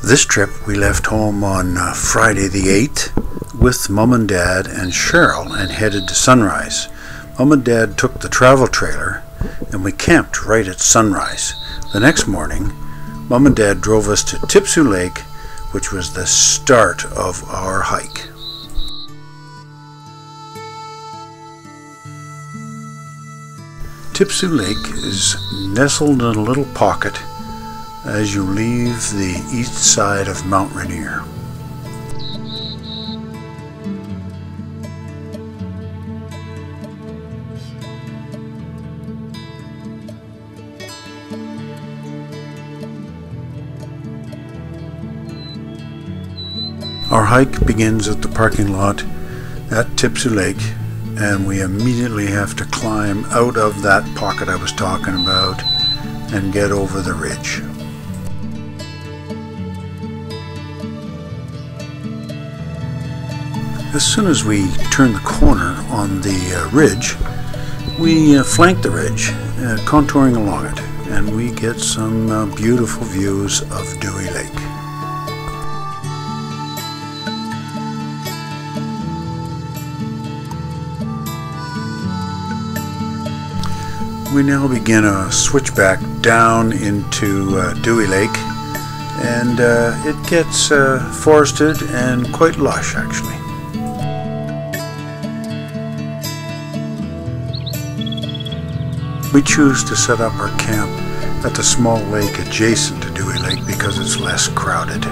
This trip we left home on Friday the 8th with Mom and Dad and Cheryl and headed to Sunrise. Mom and Dad took the travel trailer and we camped right at sunrise. The next morning, Mom and Dad drove us to Tipsoo Lake, which was the start of our hike. Tipsoo Lake is nestled in a little pocket as you leave the east side of Mount Rainier. Our hike begins at the parking lot at Tipsoo Lake, and we immediately have to climb out of that pocket I was talking about and get over the ridge. As soon as we turn the corner on the ridge, we flank the ridge, contouring along it, and we get some beautiful views of Dewey Lake. We now begin a switchback down into Dewey Lake, and it gets forested and quite lush actually. We choose to set up our camp at the small lake adjacent to Dewey Lake because it's less crowded.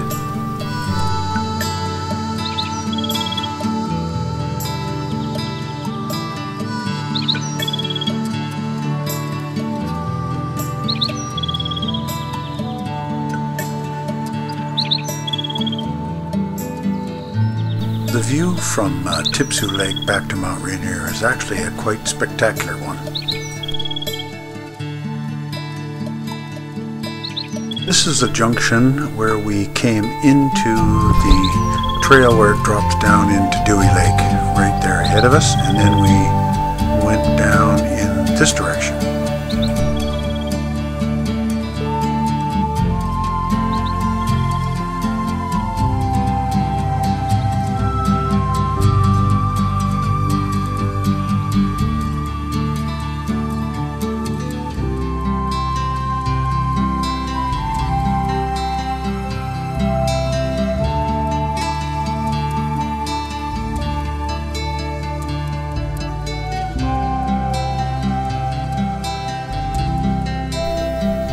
The view from Tipsoo Lake back to Mount Rainier is actually a quite spectacular one. This is the junction where we came into the trail where it drops down into Dewey Lake, right there ahead of us, and then we went down in this direction.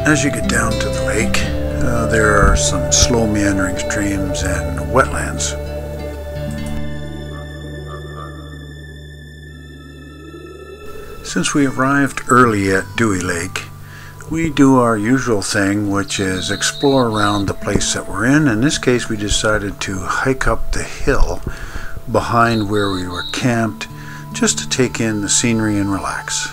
As you get down to the lake, there are some slow meandering streams and wetlands. Since we arrived early at Dewey Lake, we do our usual thing, which is explore around the place that we're in. In this case, we decided to hike up the hill behind where we were camped just to take in the scenery and relax.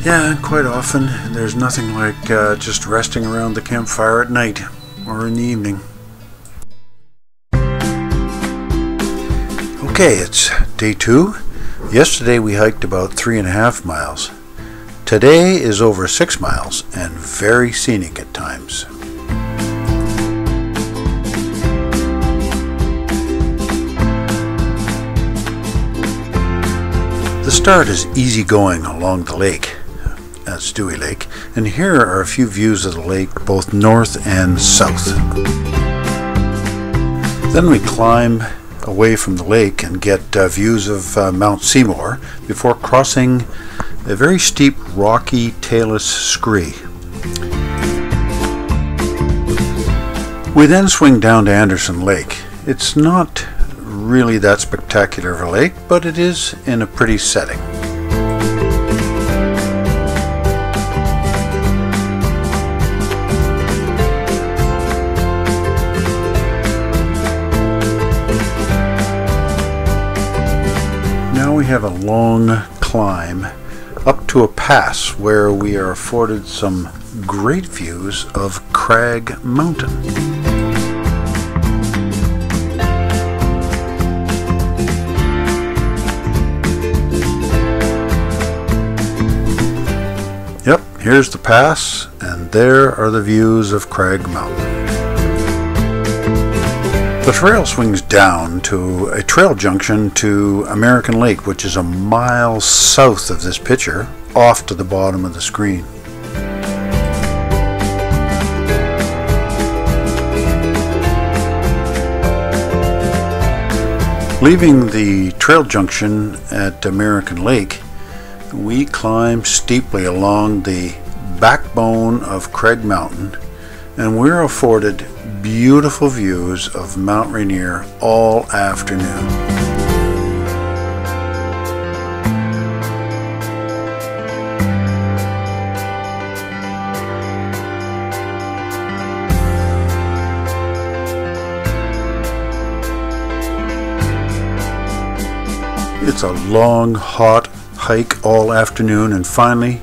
Yeah, quite often there's nothing like just resting around the campfire at night or in the evening. Okay, it's day 2. Yesterday we hiked about 3.5 miles. Today is over 6 miles and very scenic at times. The start is easy going along the lake. That's Dewey Lake, and here are a few views of the lake both north and south. Then we climb away from the lake and get views of Mount Seymour before crossing a very steep rocky tailless scree. We then swing down to Anderson Lake. It's not really that spectacular of a lake, but it is in a pretty setting. Now we have a long climb up to a pass where we are afforded some great views of Crag Mountain. Yep, here's the pass, and there are the views of Crag Mountain. The trail swings down to a trail junction to American Lake, which is a mile south of this picture, off to the bottom of the screen. Leaving the trail junction at American Lake, we climb steeply along the backbone of Crag Mountain, and we're afforded beautiful views of Mount Rainier all afternoon. It's a long, hot hike all afternoon, and finally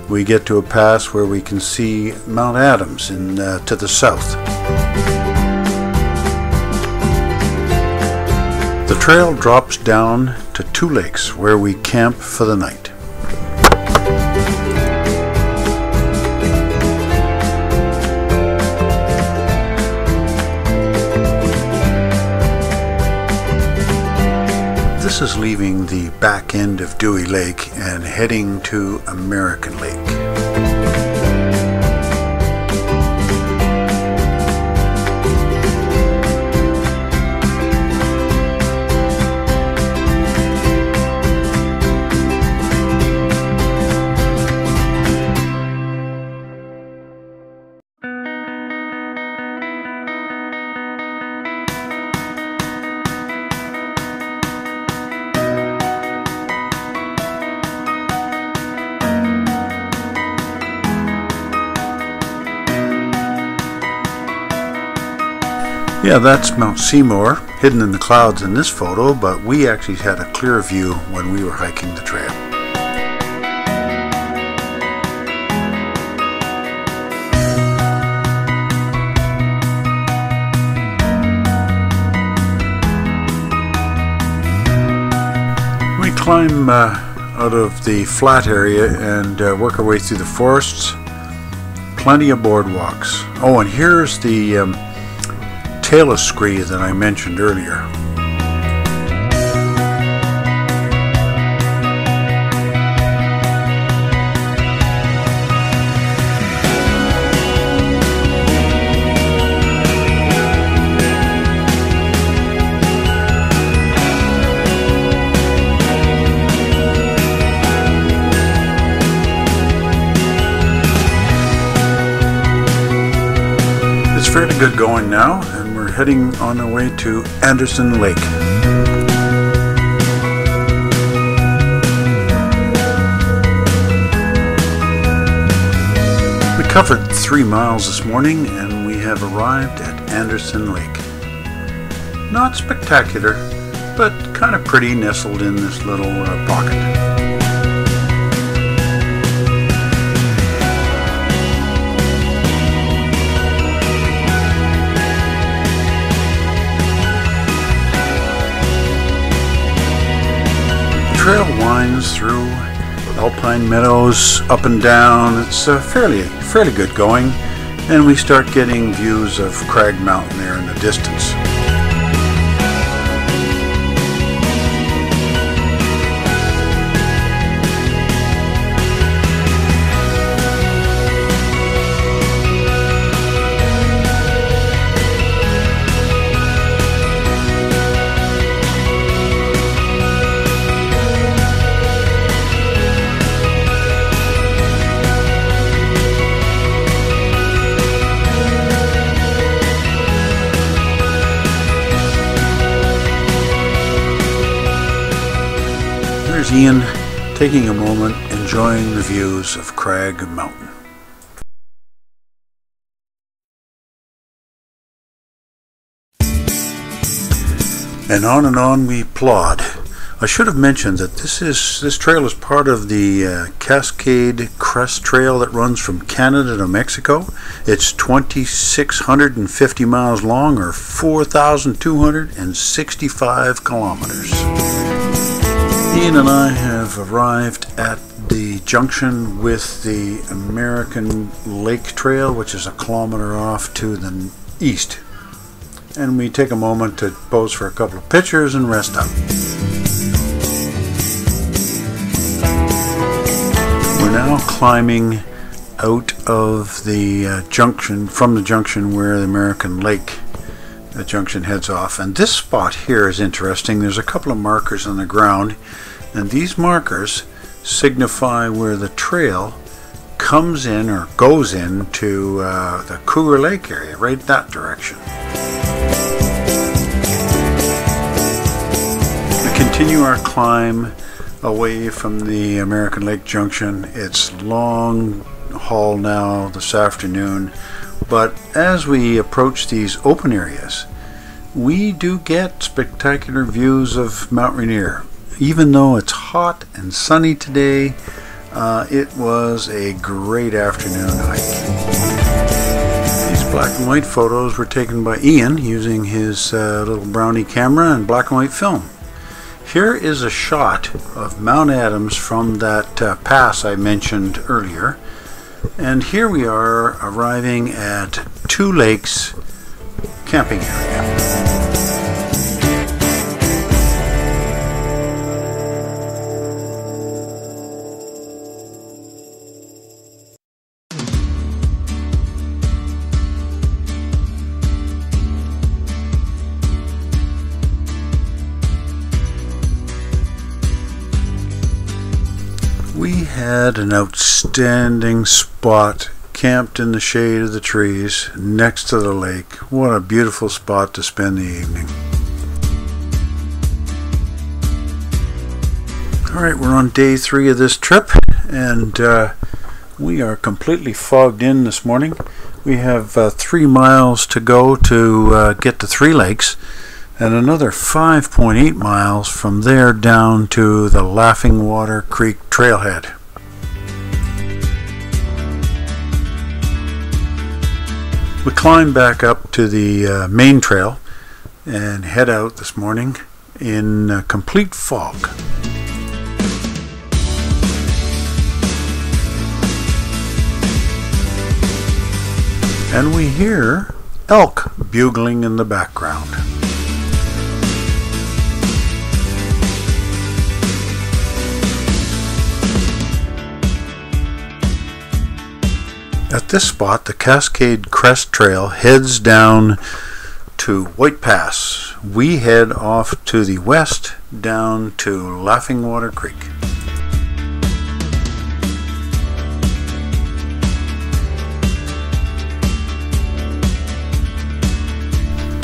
we get to a pass where we can see Mount Adams to the south. The trail drops down to two lakes where we camp for the night. This is leaving the back end of Dewey Lake and heading to American Lake. Yeah, that's Mount Seymour, hidden in the clouds in this photo, but we actually had a clear view when we were hiking the trail. We climb out of the flat area and work our way through the forests. Plenty of boardwalks. Oh, and here's the Talus Scree that I mentioned earlier. It's fairly good going now, and we're heading on our way to Anderson Lake. We covered 3 miles this morning and we have arrived at Anderson Lake. Not spectacular, but kind of pretty, nestled in this little pocket. The trail winds through alpine meadows, up and down. It's fairly good going, and we start getting views of Crag Mountain there in the distance. Here's Ian taking a moment enjoying the views of Crag Mountain. And on we plod. I should have mentioned that this trail is part of the Cascade Crest Trail that runs from Canada to Mexico. It's 2,650 miles long, or 4,265 kilometers. Ian and I have arrived at the junction with the American Lake Trail, which is a kilometer off to the east. And we take a moment to pose for a couple of pictures and rest up. We're now climbing out of the junction, from the junction where the American Lake junction heads off. And this spot here is interesting. There's a couple of markers on the ground, and these markers signify where the trail comes in or goes into the Cougar Lake area, right that direction. We continue our climb away from the American Lake Junction. It's long haul now this afternoon, but as we approach these open areas, we do get spectacular views of Mount Rainier. Even though it's hot and sunny today, it was a great afternoon hike. These black and white photos were taken by Ian using his little brownie camera and black and white film. Here is a shot of Mount Adams from that pass I mentioned earlier, and here we are arriving at Two Lakes camping area. We had an outstanding spot camped in the shade of the trees next to the lake. What a beautiful spot to spend the evening. Alright, we're on day 3 of this trip, and we are completely fogged in this morning. We have 3 miles to go to get to Three Lakes, and another 5.8 miles from there down to the Laughingwater Creek Trailhead. We climb back up to the main trail and head out this morning in complete fog. And we hear elk bugling in the background. At this spot, the Cascade Crest Trail heads down to White Pass. We head off to the west down to Laughingwater Creek.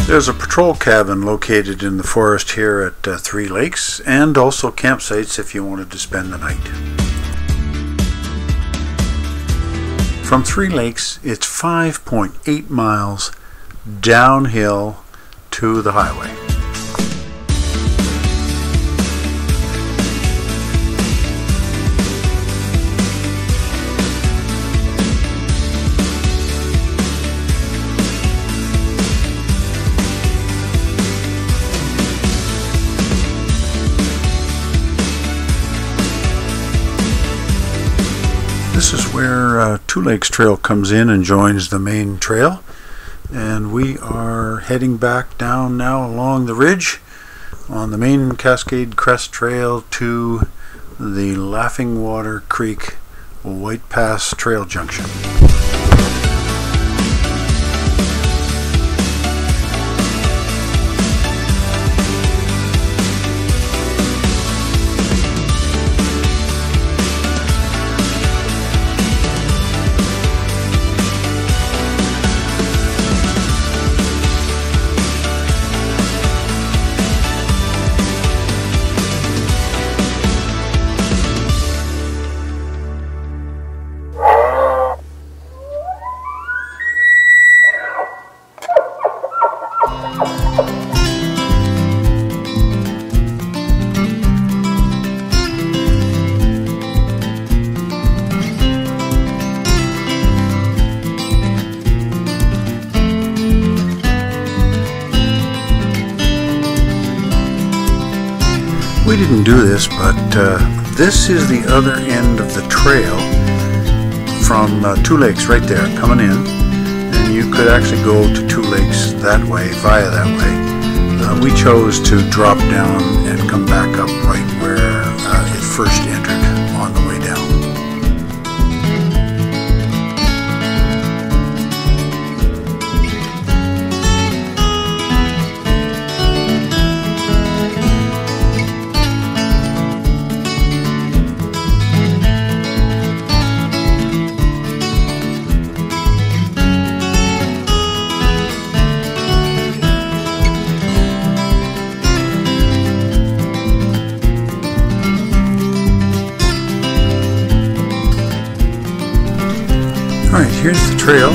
There's a patrol cabin located in the forest here at Three Lakes, and also campsites if you wanted to spend the night. From Three Lakes, it's 5.8 miles downhill to the highway. This is where Two Lakes Trail comes in and joins the main trail, and we are heading back down now along the ridge on the main Cascade Crest Trail to the Laughingwater Creek White Pass Trail Junction. didn't do this, but this is the other end of the trail from Two Lakes right there, coming in. And you could actually go to Two Lakes that way, via that way. We chose to drop down and come back up right where it first entered on the way down. Alright, here's the trail,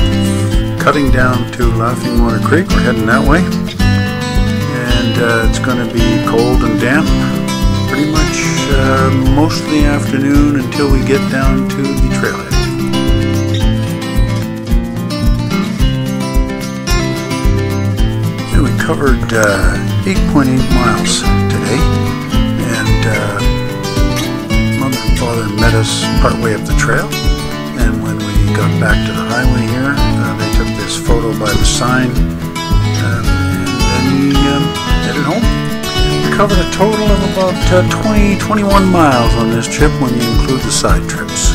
cutting down to Laughingwater Creek. We're heading that way, and it's going to be cold and damp pretty much most of the afternoon until we get down to the trailhead. And we covered 8.8 miles today, and Mother and Father met us partway up the trail. And when we got back to the highway here, they took this photo by the sign, and then we headed home. We covered a total of about 21 miles on this trip when you include the side trips.